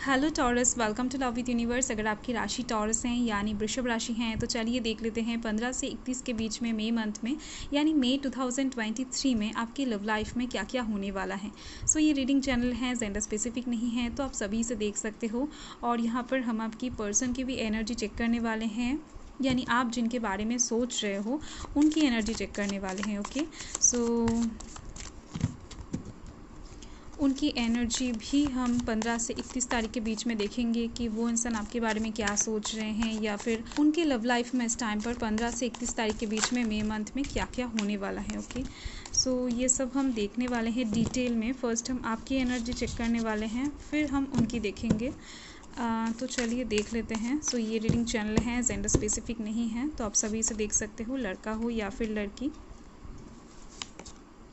Hello Taurus, welcome to love with universe. अगर आपकी राशि टॉरस हैं यानी वृषभ राशि हैं तो चलिए देख लेते हैं 15 से 31 के बीच में मई मंथ में यानी मई 2023 में आपकी लव लाइफ में क्या क्या होने वाला है। सो ये रीडिंग चैनल है, जेंडर स्पेसिफिक नहीं है, तो आप सभी से देख सकते हो। और यहाँ पर हम आपकी पर्सन की भी एनर्जी चेक करने वाले हैं, यानी आप जिनके बारे में सोच रहे हो उनकी एनर्जी चेक करने वाले हैं। ओके, सो उनकी एनर्जी भी हम 15 से 31 तारीख के बीच में देखेंगे कि वो इंसान आपके बारे में क्या सोच रहे हैं, या फिर उनके लव लाइफ में इस टाइम पर 15 से 31 तारीख के बीच में मई मंथ में क्या क्या होने वाला है। ओके, सो ये सब हम देखने वाले हैं डिटेल में। फर्स्ट हम आपकी एनर्जी चेक करने वाले हैं, फिर हम उनकी देखेंगे। तो चलिए देख लेते हैं। सो ये रीडिंग चैनल है, जेंडर स्पेसिफिक नहीं है, तो आप सभी से देख सकते हो, लड़का हो या फिर लड़की।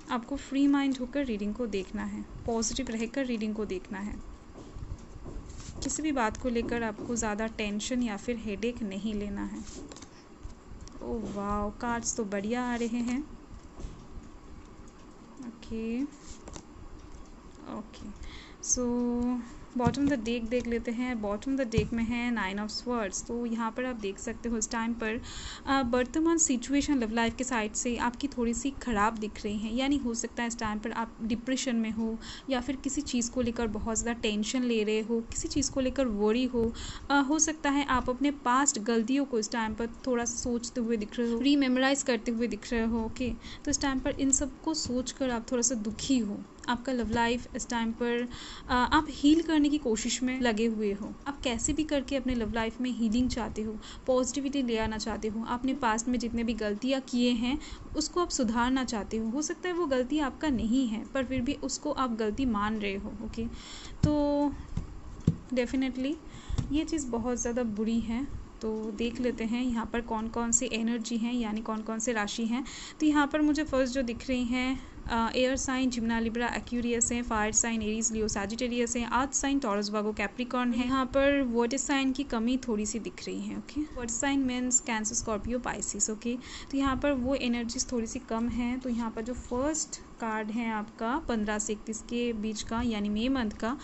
आपको फ्री माइंड होकर रीडिंग को देखना है, पॉजिटिव रहकर रीडिंग को देखना है। किसी भी बात को लेकर आपको ज़्यादा टेंशन या फिर हेडेक नहीं लेना है। ओह वाह, कार्ड्स तो बढ़िया आ रहे हैं। Okay okay, so bottom the deck देख लेते हैं। बॉटम द डेक में है 9 ऑफ स्वर्ड्स। तो यहाँ पर आप देख सकते हो इस टाइम पर वर्तमान सिचुएशन लव लाइफ के साइड से आपकी थोड़ी सी ख़राब दिख रही है, यानी हो सकता है इस टाइम पर आप डिप्रेशन में हो, या फिर किसी चीज़ को लेकर बहुत ज़्यादा टेंशन ले रहे हो, किसी चीज़ को लेकर वरी हो सकता है आप अपने पास्ट गलतियों को इस टाइम पर थोड़ा सा सोचते हुए दिख रहे हो, रीमेमोराइज करते हुए दिख रहे हो। ओके, तो इस टाइम पर इन सब को सोच कर आप थोड़ा सा दुखी हो। आपका लव लाइफ इस टाइम पर आप हील करने की कोशिश में लगे हुए हो। आप कैसे भी करके अपने लव लाइफ में हीलिंग चाहते हो, पॉजिटिविटी ले आना चाहते हो। आपने पास्ट में जितने भी गलतियाँ किए हैं उसको आप सुधारना चाहते हो सकता है वो गलती आपका नहीं है, पर फिर भी उसको आप गलती मान रहे हो। ओके, तो डेफिनेटली ये चीज़ बहुत ज़्यादा बुरी है। तो देख लेते हैं यहाँ पर कौन कौन सी एनर्जी हैं, यानी कौन कौन से राशि हैं। तो यहाँ पर मुझे फर्स्ट जो दिख रही हैं, air sign Gemini Libra Aquarius है, fire sign Aries Leo Sagittarius है, earth sign Taurus Virgo Capricorn है। यहाँ पर वाटर साइन की कमी थोड़ी सी दिख रही है। Okay, water sign means Cancer, Scorpio, Pisces. Okay, तो यहाँ पर वो एनर्जीज थोड़ी सी कम है। तो यहाँ पर जो फर्स्ट कार्ड है आपका 15 से 31 के बीच का यानी मई मंथ का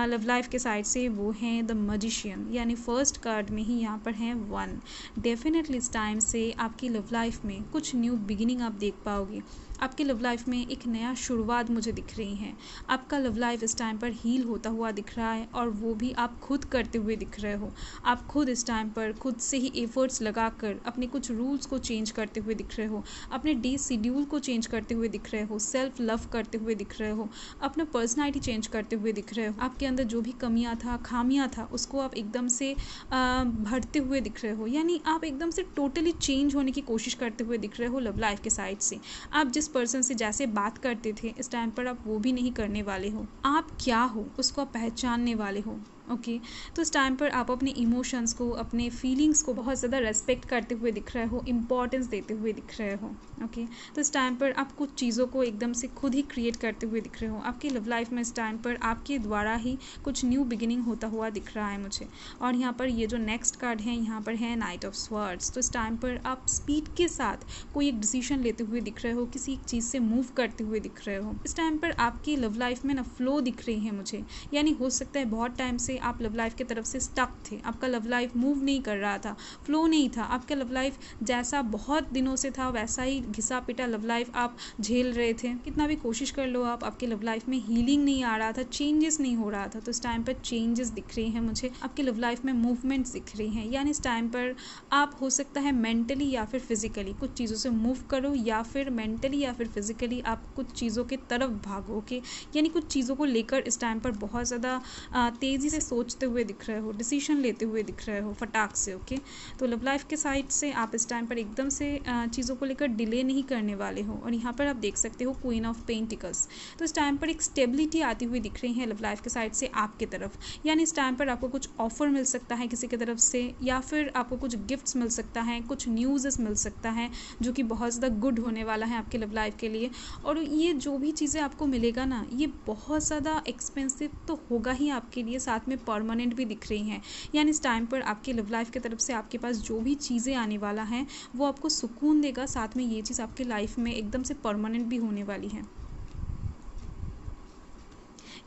लव लाइफ के साइड से, वो है द मजिशियन, यानी फर्स्ट कार्ड में ही यहाँ पर है 1। डेफिनेटली इस टाइम से आपकी लव लाइफ में कुछ न्यू बिगिनिंग आप देख पाओगे। आपकी लव लाइफ में एक नया शुरुआत मुझे दिख रही है। आपका लव लाइफ इस टाइम पर हील होता हुआ दिख रहा है, और वो भी आप खुद करते हुए दिख रहे हो। आप खुद इस टाइम पर खुद से ही एफर्ट्स लगाकर अपने कुछ रूल्स को चेंज करते हुए दिख रहे हो, अपने डे शेड्यूल को चेंज करते हुए दिख रहे हो, सेल्फ लव करते हुए दिख रहे हो, अपना पर्सनैलिटी चेंज करते हुए दिख रहे हो। आपके अंदर जो भी कमियां था, खामियां था, उसको आप एकदम से भरते हुए दिख रहे हो, यानी आप एकदम से टोटली चेंज होने की कोशिश करते हुए दिख रहे हो लव लाइफ के साइड से। आप जिस पर्सन से जैसे बात करते थे इस टाइम पर आप वो भी नहीं करने वाले हो। आप क्या हो उसको आप पहचानने वाले हो। ओके, तो इस टाइम पर आप अपने इमोशंस को, अपने फीलिंग्स को बहुत ज़्यादा रेस्पेक्ट करते हुए दिख रहे हो, इम्पॉर्टेंस देते हुए दिख रहे हो। ओके, तो इस टाइम पर आप कुछ चीज़ों को एकदम से खुद ही क्रिएट करते हुए दिख रहे हो। आपकी लव लाइफ में इस टाइम पर आपके द्वारा ही कुछ न्यू बिगिनिंग होता हुआ दिख रहा है मुझे। और यहाँ पर ये जो नेक्स्ट कार्ड है, यहाँ पर है नाइट ऑफ स्वर्ड्स। तो इस टाइम पर आप स्पीड के साथ कोई एक डिसीजन लेते हुए दिख रहे हो, किसी एक चीज़ से मूव करते हुए दिख रहे हो। इस टाइम पर आपकी लव लाइफ में ना फ्लो दिख रही है मुझे, यानी हो सकता है बहुत टाइम से आप लव लाइफ की तरफ से स्टक थे। आपका लव लाइफ मूव नहीं कर रहा था, फ्लो नहीं था। आपका लव लाइफ जैसा बहुत दिनों से था वैसा ही घिसा पिटा लव लाइफ आप झेल रहे थे। कितना भी कोशिश कर लो आप, आपके लव लाइफ में हीलिंग नहीं आ रहा था, चेंजेस नहीं हो रहा था। तो इस टाइम पर चेंजेस दिख रही हैं मुझे, आपके लव लाइफ में मूवमेंट्स दिख रही हैं। यानी इस टाइम पर आप हो सकता है मेंटली या फिर फिजिकली कुछ चीज़ों से मूव करो, या फिर मेंटली या फिर फिजिकली आप कुछ चीज़ों के तरफ भागो। ओके, यानी कुछ चीज़ों को लेकर इस टाइम पर बहुत ज़्यादा तेज़ी से सोचते हुए दिख रहे हो, डिसीजन लेते हुए दिख रहे हो फटाक से। ओके, तो लव लाइफ के साइड से आप इस टाइम पर एकदम से चीज़ों को लेकर डिले नहीं करने वाले हो। और यहाँ पर आप देख सकते हो क्वीन ऑफ पेंटिकल्स। तो इस टाइम पर एक स्टेबिलिटी आती हुई दिख रही है लव लाइफ के साइड से आपके तरफ, यानी इस टाइम पर आपको कुछ ऑफर मिल सकता है किसी की तरफ से, या फिर आपको कुछ गिफ्ट्स मिल सकता है, कुछ न्यूज़ मिल सकता है जो कि बहुत ज़्यादा गुड होने वाला है आपके लव लाइफ के लिए। और ये जो भी चीज़ें आपको मिलेगा ना, ये बहुत ज़्यादा एक्सपेंसिव तो होगा ही आपके लिए, साथ में परमानेंट भी दिख रही हैं। यानी इस टाइम पर आपकी लव लाइफ की तरफ से आपके पास जो भी चीज़ें आने वाला है वो आपको सुकून देगा, साथ में ये चीज़ आपके लाइफ में एकदम से परमानेंट भी होने वाली है।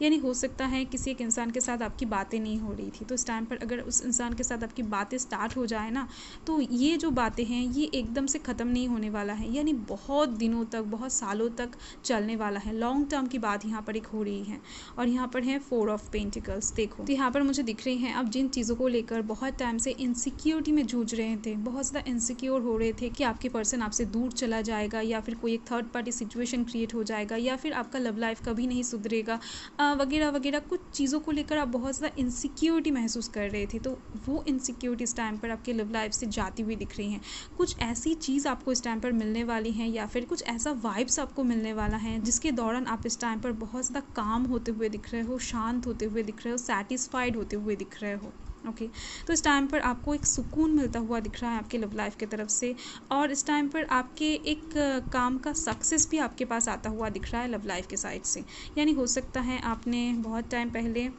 यानी हो सकता है किसी एक इंसान के साथ आपकी बातें नहीं हो रही थी, तो इस टाइम पर अगर उस इंसान के साथ आपकी बातें स्टार्ट हो जाए ना, तो ये जो बातें हैं ये एकदम से ख़त्म नहीं होने वाला है, यानी बहुत दिनों तक, बहुत सालों तक चलने वाला है। लॉन्ग टर्म की बात यहाँ पर एक हो रही है। और यहाँ पर है 4 ऑफ पेंटिकल्स। देखो, तो यहाँ पर मुझे दिख रही हैं आप जिन चीज़ों को लेकर बहुत टाइम से इनसिक्योरिटी में जूझ रहे थे, बहुत ज़्यादा इनसिक्योर हो रहे थे कि आपके पर्सन आपसे दूर चला जाएगा, या फिर कोई एक थर्ड पार्टी सिचुएशन क्रिएट हो जाएगा, या फिर आपका लव लाइफ कभी नहीं सुधरेगा, वगैरह वगैरह, कुछ चीज़ों को लेकर आप बहुत ज़्यादा इनसिक्योरिटी महसूस कर रहे थे। तो वो इनसिक्योरिटी इस टाइम पर आपके लव लाइफ से जाती हुई दिख रही हैं। कुछ ऐसी चीज़ आपको इस टाइम पर मिलने वाली है, या फिर कुछ ऐसा वाइब्स आपको मिलने वाला है जिसके दौरान आप इस टाइम पर बहुत ज़्यादा काम होते हुए दिख रहे हो, शांत होते हुए दिख रहे हो, सेटिस्फाइड होते हुए दिख रहे हो। ओके, तो इस टाइम पर आपको एक सुकून मिलता हुआ दिख रहा है आपके लव लाइफ की तरफ से, और इस टाइम पर आपके एक काम का सक्सेस भी आपके पास आता हुआ दिख रहा है लव लाइफ के साइड से। यानी हो सकता है आपने बहुत टाइम पहले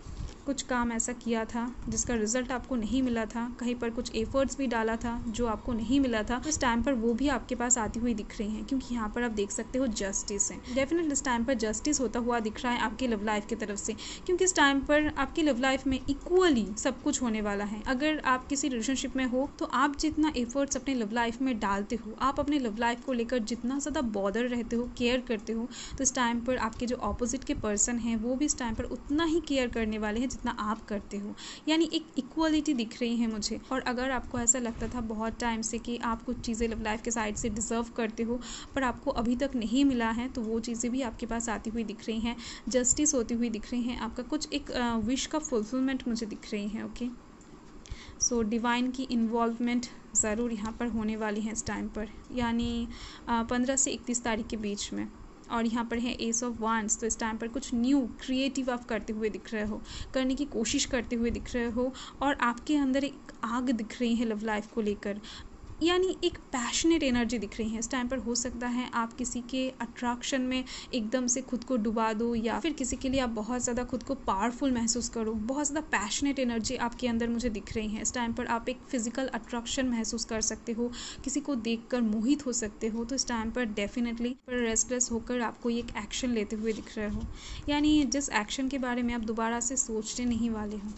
कुछ काम ऐसा किया था जिसका रिजल्ट आपको नहीं मिला था, कहीं पर कुछ एफर्ट्स भी डाला था जो आपको नहीं मिला था, तो इस टाइम पर वो भी आपके पास आती हुई दिख रही हैं, क्योंकि यहाँ पर आप देख सकते हो जस्टिस है। डेफिनेटली इस टाइम पर जस्टिस होता हुआ दिख रहा है आपकी लव लाइफ की तरफ से, क्योंकि इस टाइम पर आपकी लव लाइफ में इक्वली सब कुछ होने वाला है। अगर आप किसी रिलेशनशिप में हो तो आप जितना एफर्ट्स अपने लव लाइफ में डालते हो, आप अपने लव लाइफ को लेकर जितना ज़्यादा बॉदर रहते हो, केयर करते हो, तो इस टाइम पर आपके जो ऑपोजिट के पर्सन हैं वो भी इस टाइम पर उतना ही केयर करने वाले हैं जितना आप करते हो। यानी एक इक्वलिटी दिख रही है मुझे। और अगर आपको ऐसा लगता था बहुत टाइम से कि आप कुछ चीज़ें लव लाइफ के साइड से डिज़र्व करते हो पर आपको अभी तक नहीं मिला है, तो वो चीज़ें भी आपके पास आती हुई दिख रही हैं, जस्टिस होती हुई दिख रही हैं, आपका कुछ एक विश का फुलफिलमेंट मुझे दिख रही है। ओके, सो डिवाइन की इन्वॉल्वमेंट ज़रूर यहाँ पर होने वाली है इस टाइम पर, यानी 15 से 31 तारीख के बीच में। और यहाँ पर है एस ऑफ वांड्स, तो इस टाइम पर कुछ न्यू क्रिएटिव आप करते हुए दिख रहे हो, करने की कोशिश करते हुए दिख रहे हो, और आपके अंदर एक आग दिख रही है लव लाइफ को लेकर, यानी एक पैशनेट एनर्जी दिख रही है इस टाइम पर। हो सकता है आप किसी के अट्रैक्शन में एकदम से खुद को डुबा दो, या फिर किसी के लिए आप बहुत ज़्यादा खुद को पावरफुल महसूस करो, बहुत ज़्यादा पैशनेट एनर्जी आपके अंदर मुझे दिख रही है इस टाइम पर। आप एक फिजिकल अट्रैक्शन महसूस कर सकते हो, किसी को देखकर मोहित हो सकते हो, तो इस टाइम पर डेफिनेटली रेस्टलेस होकर आप कोई एक एक्शन लेते हुए दिख रहे हो, यानी जिस एक्शन के बारे में आप दोबारा से सोचने नहीं वाले हो,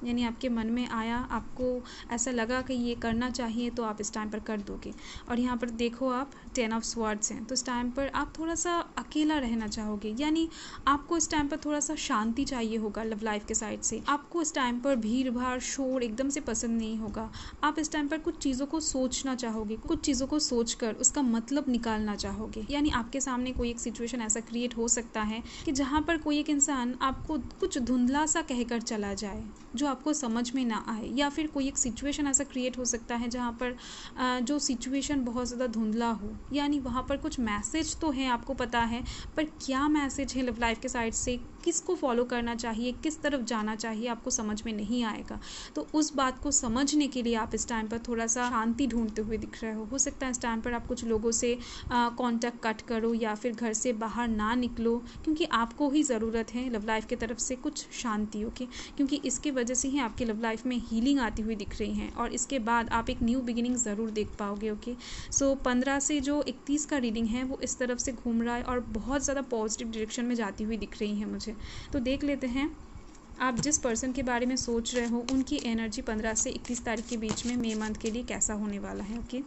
यानी आपके मन में आया, आपको ऐसा लगा कि ये करना चाहिए, तो आप इस टाइम पर कर दोगे। और यहाँ पर देखो आप 10 ऑफ स्वॉर्ड्स हैं, तो इस टाइम पर आप थोड़ा सा अकेला रहना चाहोगे, यानी आपको इस टाइम पर थोड़ा सा शांति चाहिए होगा लव लाइफ के साइड से। आपको इस टाइम पर भीड़ भाड़ शोर एकदम से पसंद नहीं होगा। आप इस टाइम पर कुछ चीज़ों को सोचना चाहोगे, कुछ चीज़ों को सोचकर उसका मतलब निकालना चाहोगे, यानी आपके सामने कोई एक सिचुएशन ऐसा क्रिएट हो सकता है कि जहाँ पर कोई एक इंसान आपको कुछ धुंधला सा कहकर चला जाए जो आपको समझ में ना आए, या फिर कोई एक सिचुएशन ऐसा क्रिएट हो सकता है जहाँ पर जो सिचुएशन बहुत ज़्यादा धुंधला हो, यानी वहाँ पर कुछ मैसेज तो है आपको पता है, पर क्या मैसेज है लव लाइफ के साइड से, किसको फॉलो करना चाहिए, किस तरफ जाना चाहिए, आपको समझ में नहीं आएगा। तो उस बात को समझने के लिए आप इस टाइम पर थोड़ा सा शांति ढूंढते हुए दिख रहे हो सकता है इस टाइम पर आप कुछ लोगों से कॉन्टैक्ट कट करो, या फिर घर से बाहर ना निकलो, क्योंकि आपको ही ज़रूरत है लव लाइफ की तरफ से कुछ शांति। ओके, क्योंकि इसके वजह से ही आपकी लव लाइफ में हीलिंग आती हुई दिख रही है, और इसके बाद आप एक न्यू बिगिनिंग ज़रूर देख पाओगे। ओके, सो 15 से जो 31 का रीडिंग है वो इस तरफ से घूम रहा है, और बहुत ज़्यादा पॉजिटिव डायरेक्शन में जाती हुई दिख रही है मुझे। तो देख लेते हैं आप जिस पर्सन के बारे में सोच रहे हो उनकी एनर्जी 15 से 31 तारीख के बीच में मई मंथ के लिए कैसा होने वाला है। ओके,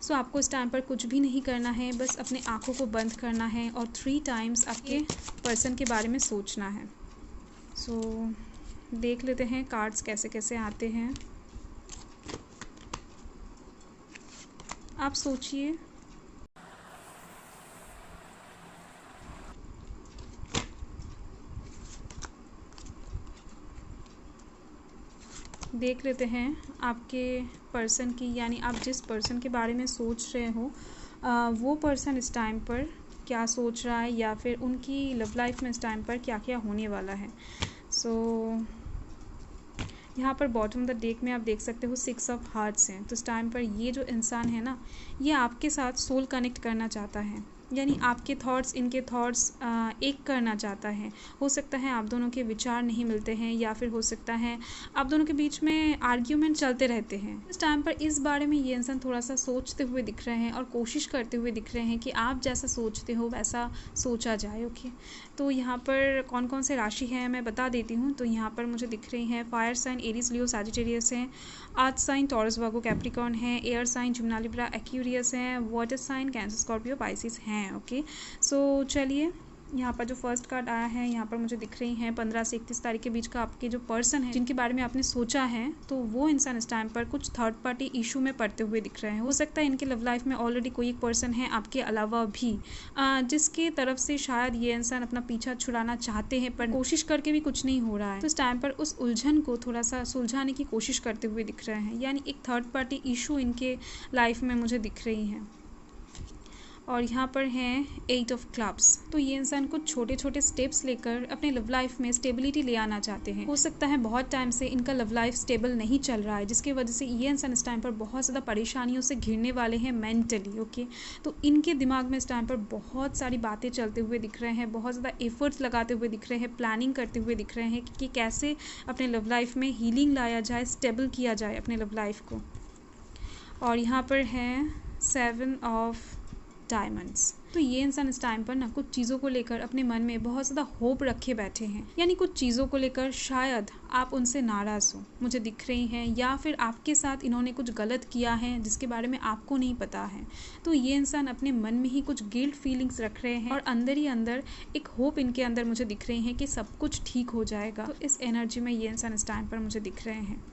सो आपको इस टाइम पर कुछ भी नहीं करना है, बस अपने आँखों को बंद करना है और 3 टाइम्स आपके पर्सन के बारे में सोचना है। सो देख लेते हैं कार्ड्स कैसे कैसे आते हैं। आप सोचिए, देख लेते हैं आपके पर्सन की, यानी आप जिस पर्सन के बारे में सोच रहे हो वो पर्सन इस टाइम पर क्या सोच रहा है, या फिर उनकी लव लाइफ में इस टाइम पर क्या क्या होने वाला है। सो यहाँ पर बॉटम ऑफ द डेक में आप देख सकते हो 6 ऑफ हार्ट्स हैं। तो इस टाइम पर ये जो इंसान है ना, ये आपके साथ सोल कनेक्ट करना चाहता है, यानी आपके थॉट्स इनके थॉट्स एक करना चाहता है। हो सकता है आप दोनों के विचार नहीं मिलते हैं, या फिर हो सकता है आप दोनों के बीच में आर्ग्यूमेंट चलते रहते हैं। इस टाइम पर इस बारे में ये इंसान थोड़ा सा सोचते हुए दिख रहे हैं और कोशिश करते हुए दिख रहे हैं कि आप जैसा सोचते हो वैसा सोचा जाए। ओके, तो यहाँ पर कौन कौन से राशि हैं मैं बता देती हूँ। तो यहाँ पर मुझे दिख रही हैं fire sign Aries Leo Sagittarius हैं, earth sign Taurus Virgo Capricorn है, air sign Gemini Libra Aquarius हैं, water sign Cancer Scorpio Pisces हैं। ओके, सो चलिए यहाँ पर जो फर्स्ट कार्ड आया है, यहाँ पर मुझे दिख रही हैं 15 से 31 तारीख के बीच का आपके जो पर्सन है जिनके बारे में आपने सोचा है, तो वो इंसान इस टाइम पर कुछ थर्ड पार्टी इशू में पड़ते हुए दिख रहे हैं। हो सकता है इनके लव लाइफ में ऑलरेडी कोई एक पर्सन है आपके अलावा भी, जिसके तरफ से शायद ये इंसान अपना पीछा छुड़ाना चाहते हैं, पर कोशिश करके भी कुछ नहीं हो रहा है। तो इस टाइम पर उस उलझन को थोड़ा सा सुलझाने की कोशिश करते हुए दिख रहे हैं, यानी एक थर्ड पार्टी इशू इनके लाइफ में मुझे दिख रही है। और यहाँ पर हैं 8 ऑफ क्लब्स। तो ये इंसान कुछ छोटे छोटे स्टेप्स लेकर अपने लव लाइफ में स्टेबिलिटी ले आना चाहते हैं। हो सकता है बहुत टाइम से इनका लव लाइफ स्टेबल नहीं चल रहा है, जिसकी वजह से ये इंसान इस टाइम पर बहुत ज़्यादा परेशानियों से घिरने वाले हैं मेंटली। ओके, तो इनके दिमाग में इस टाइम पर बहुत सारी बातें चलते हुए दिख रहे हैं, बहुत ज़्यादा एफर्ट्स लगाते हुए दिख रहे हैं, प्लानिंग करते हुए दिख रहे हैं कि कैसे अपने लव लाइफ में हीलिंग लाया जाए, स्टेबल किया जाए अपने लव लाइफ को। और यहाँ पर है 7 ऑफ डायमंड्स। तो ये इंसान इस टाइम पर ना कुछ चीज़ों को लेकर अपने मन में बहुत ज़्यादा होप रखे बैठे हैं, यानी कुछ चीज़ों को लेकर शायद आप उनसे नाराज़ हो, मुझे दिख रही हैं, या फिर आपके साथ इन्होंने कुछ गलत किया है जिसके बारे में आपको नहीं पता है। तो ये इंसान अपने मन में ही कुछ गिल्ट फीलिंग्स रख रहे हैं और अंदर ही अंदर एक होप इनके अंदर मुझे दिख रही है कि सब कुछ ठीक हो जाएगा। तो इस एनर्जी में ये इंसान इस टाइम पर मुझे दिख रहे हैं,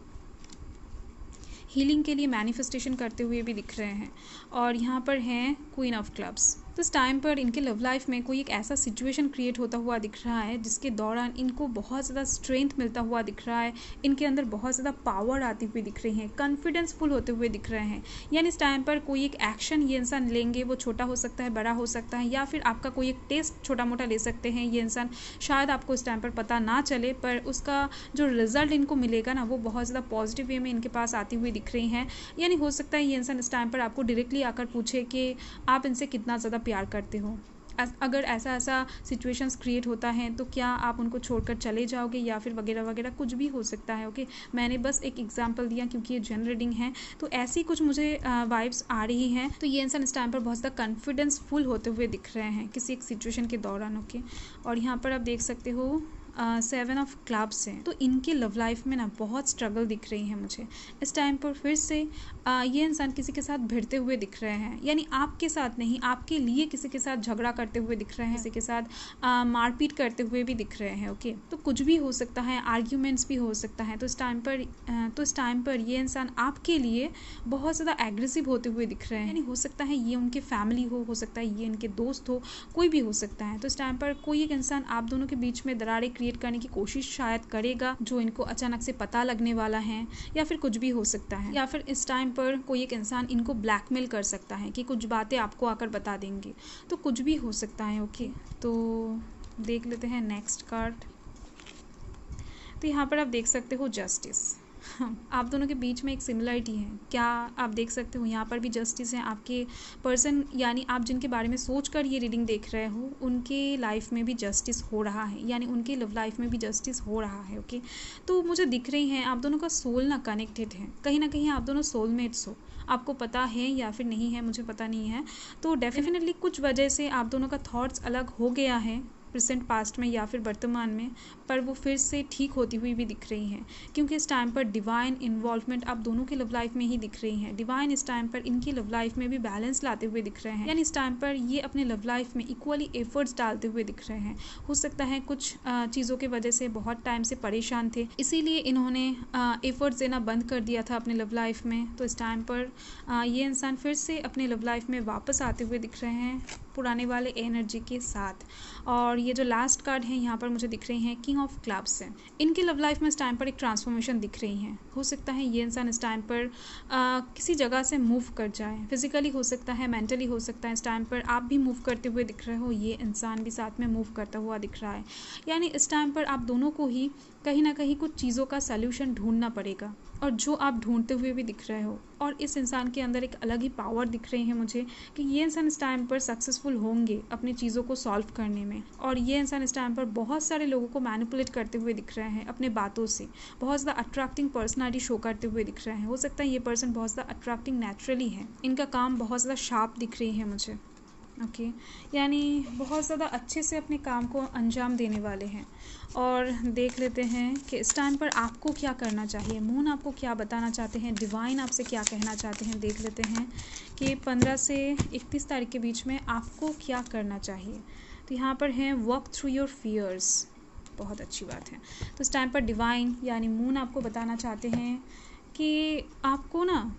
हीलिंग के लिए मैनिफेस्टेशन करते हुए भी दिख रहे हैं। और यहाँ पर हैं क्वीन ऑफ क्लब्स। तो इस टाइम पर इनके लव लाइफ में कोई एक ऐसा सिचुएशन क्रिएट होता हुआ दिख रहा है जिसके दौरान इनको बहुत ज़्यादा स्ट्रेंथ मिलता हुआ दिख रहा है, इनके अंदर बहुत ज़्यादा पावर आती हुई दिख रही है, कॉन्फिडेंसफुल होते हुए दिख रहे हैं। यानी इस टाइम पर कोई एक एक्शन ये इंसान लेंगे, वो छोटा हो सकता है, बड़ा हो सकता है, या फिर आपका कोई एक टेस्ट छोटा मोटा ले सकते हैं ये इंसान। शायद आपको इस टाइम पर पता ना चले, पर उसका जो रिजल्ट इनको मिलेगा ना, वो बहुत ज़्यादा पॉजिटिव वे में इनके पास आती हुई दिख रही हैं। यानी हो सकता है ये इंसान इस टाइम पर आपको डायरेक्टली आकर पूछे कि आप इनसे कितना ज़्यादा प्यार करते हो। अगर ऐसा सिचुएशंस क्रिएट होता है तो क्या आप उनको छोड़कर चले जाओगे, या फिर वगैरह वगैरह कुछ भी हो सकता है। ओके, मैंने बस एक एग्जांपल दिया क्योंकि ये जनरल रीडिंग है, तो ऐसी कुछ मुझे वाइब्स आ रही हैं। तो ये इंसान इस टाइम पर बहुत ज़्यादा कॉन्फिडेंसफुल होते हुए दिख रहे हैं किसी एक सिचुएशन के दौरान। ओके, और यहाँ पर आप देख सकते हो 7 ऑफ क्लब्स हैं। तो इनके लव लाइफ में ना बहुत स्ट्रगल दिख रही है मुझे इस टाइम पर। फिर से ये इंसान किसी के साथ भिड़ते हुए दिख रहे हैं, यानी आपके साथ नहीं, आपके लिए किसी के साथ झगड़ा करते हुए दिख रहे हैं, किसी के साथ मारपीट करते हुए भी दिख रहे हैं। ओके, तो कुछ भी हो सकता है, आर्ग्यूमेंट्स भी हो सकता है। तो इस टाइम पर ये इंसान आपके लिए बहुत ज़्यादा एग्रेसिव होते हुए दिख रहे हैं, यानी हो सकता है ये उनके फैमिली हो सकता है ये इनके दोस्त हो, कोई भी हो सकता है। तो इस टाइम पर कोई एक इंसान आप दोनों के बीच में दरारें क्रिएट करने की कोशिश शायद करेगा, जो इनको अचानक से पता लगने वाला है, या फिर कुछ भी हो सकता है। या फिर इस टाइम पर कोई एक इंसान इनको ब्लैकमेल कर सकता है कि कुछ बातें आपको आकर बता देंगे, तो कुछ भी हो सकता है। ओके, तो देख लेते हैं नेक्स्ट कार्ड। तो यहाँ पर आप देख सकते हो जस्टिस। आप दोनों के बीच में एक सिमिलरिटी है, क्या आप देख सकते हो यहाँ पर भी जस्टिस है। आपके पर्सन, यानी आप जिनके बारे में सोचकर ये रीडिंग देख रहे हो, उनके लाइफ में भी जस्टिस हो रहा है, यानी उनके लव लाइफ में भी जस्टिस हो रहा है। ओके, तो मुझे दिख रही हैं आप दोनों का सोल ना कनेक्टेड है, कहीं ना कहीं आप दोनों सोलमेट्स हो। आपको पता है या फिर नहीं है, मुझे पता नहीं है। तो डेफिनेटली कुछ वजह से आप दोनों का थॉट्स अलग हो गया है प्रेजेंट पास्ट में या फिर वर्तमान में, पर वो फिर से ठीक होती हुई भी दिख रही हैं, क्योंकि इस टाइम पर डिवाइन इन्वॉल्वमेंट आप दोनों के लव लाइफ में ही दिख रही हैं। डिवाइन इस टाइम पर इनकी लव लाइफ में भी बैलेंस लाते हुए दिख रहे हैं, यानी इस टाइम पर ये अपने लव लाइफ में इक्वली एफर्ट्स डालते हुए दिख रहे हैं। हो सकता है कुछ चीज़ों की वजह से बहुत टाइम से परेशान थे, इसीलिए इन्होंने एफर्ट्स देना बंद कर दिया था अपने लव लाइफ में। तो इस टाइम पर ये इंसान फिर से अपने लव लाइफ में वापस आते हुए दिख रहे हैं पुराने वाले एनर्जी के साथ। और ये जो लास्ट कार्ड है यहाँ पर मुझे दिख रही हैं किंग ऑफ क्लब्स है। इनके लव लाइफ में इस टाइम पर एक ट्रांसफॉर्मेशन दिख रही है। हो सकता है ये इंसान इस टाइम पर किसी जगह से मूव कर जाए, फिजिकली हो सकता है, मेंटली हो सकता है। इस टाइम पर आप भी मूव करते हुए दिख रहे हो, ये इंसान भी साथ में मूव करता हुआ दिख रहा है, यानी इस टाइम पर आप दोनों को ही कहीं ना कहीं कुछ चीज़ों का सल्यूशन ढूंढना पड़ेगा, और जो आप ढूंढते हुए भी दिख रहे हो। और इस इंसान के अंदर एक अलग ही पावर दिख रही है मुझे कि ये इंसान इस टाइम पर सक्सेसफुल सक्सेसफुल होंगे अपनी चीज़ों को सॉल्व करने में। और ये इंसान इस टाइम पर बहुत सारे लोगों को मैनिपुलेट करते हुए दिख रहे हैं अपने बातों से, बहुत ज़्यादा अट्रैक्टिंग पर्सनालिटी शो करते हुए दिख रहे हैं। हो सकता है ये पर्सन बहुत ज़्यादा अट्रैक्टिंग नेचुरली है, इनका काम बहुत ज़्यादा शार्प दिख रही है मुझे। ओके यानी बहुत ज़्यादा अच्छे से अपने काम को अंजाम देने वाले हैं। और देख लेते हैं कि इस टाइम पर आपको क्या करना चाहिए, मून आपको क्या बताना चाहते हैं, डिवाइन आपसे क्या कहना चाहते हैं। देख लेते हैं कि 15 से 31 तारीख के बीच में आपको क्या करना चाहिए। तो यहाँ पर है वर्क थ्रू योर फियर्स, बहुत अच्छी बात है। तो इस टाइम पर डिवाइन यानी मून आपको बताना चाहते हैं कि आपको ना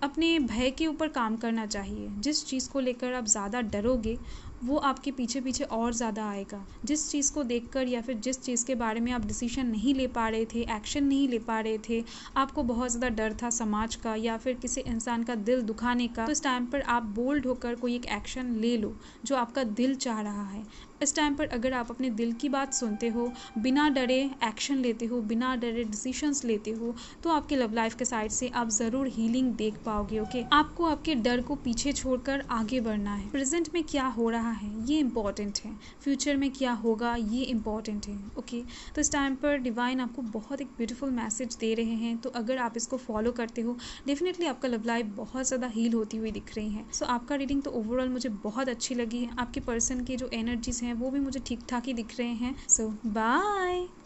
अपने भय के ऊपर काम करना चाहिए। जिस चीज़ को लेकर आप ज़्यादा डरोगे वो आपके पीछे पीछे और ज़्यादा आएगा। जिस चीज़ को देखकर या फिर जिस चीज़ के बारे में आप डिसीजन नहीं ले पा रहे थे, एक्शन नहीं ले पा रहे थे, आपको बहुत ज़्यादा डर था समाज का या फिर किसी इंसान का दिल दुखाने का, तो इस टाइम पर आप बोल्ड होकर कोई एक एक्शन ले लो जो आपका दिल चाह रहा है। इस टाइम पर अगर आप अपने दिल की बात सुनते हो, बिना डरे एक्शन लेते हो, बिना डरे डिसीजंस लेते हो, तो आपके लव लाइफ के साइड से आप ज़रूर हीलिंग देख पाओगे। ओके आपको आपके डर को पीछे छोड़कर आगे बढ़ना है। प्रेजेंट में क्या हो रहा है ये इम्पॉर्टेंट है, फ्यूचर में क्या होगा ये इम्पॉर्टेंट है। ओके तो इस टाइम पर डिवाइन आपको बहुत एक ब्यूटीफुल मैसेज दे रहे हैं, तो अगर आप इसको फॉलो करते हो डेफिनेटली आपका लव लाइफ बहुत ज़्यादा हील होती हुई दिख रही है। सो आपका रीडिंग तो ओवरऑल मुझे बहुत अच्छी लगी है। आपके पर्सन की जो एनर्जीज हैं वो भी मुझे ठीक ठाक ही दिख रहे हैं। सो बाय।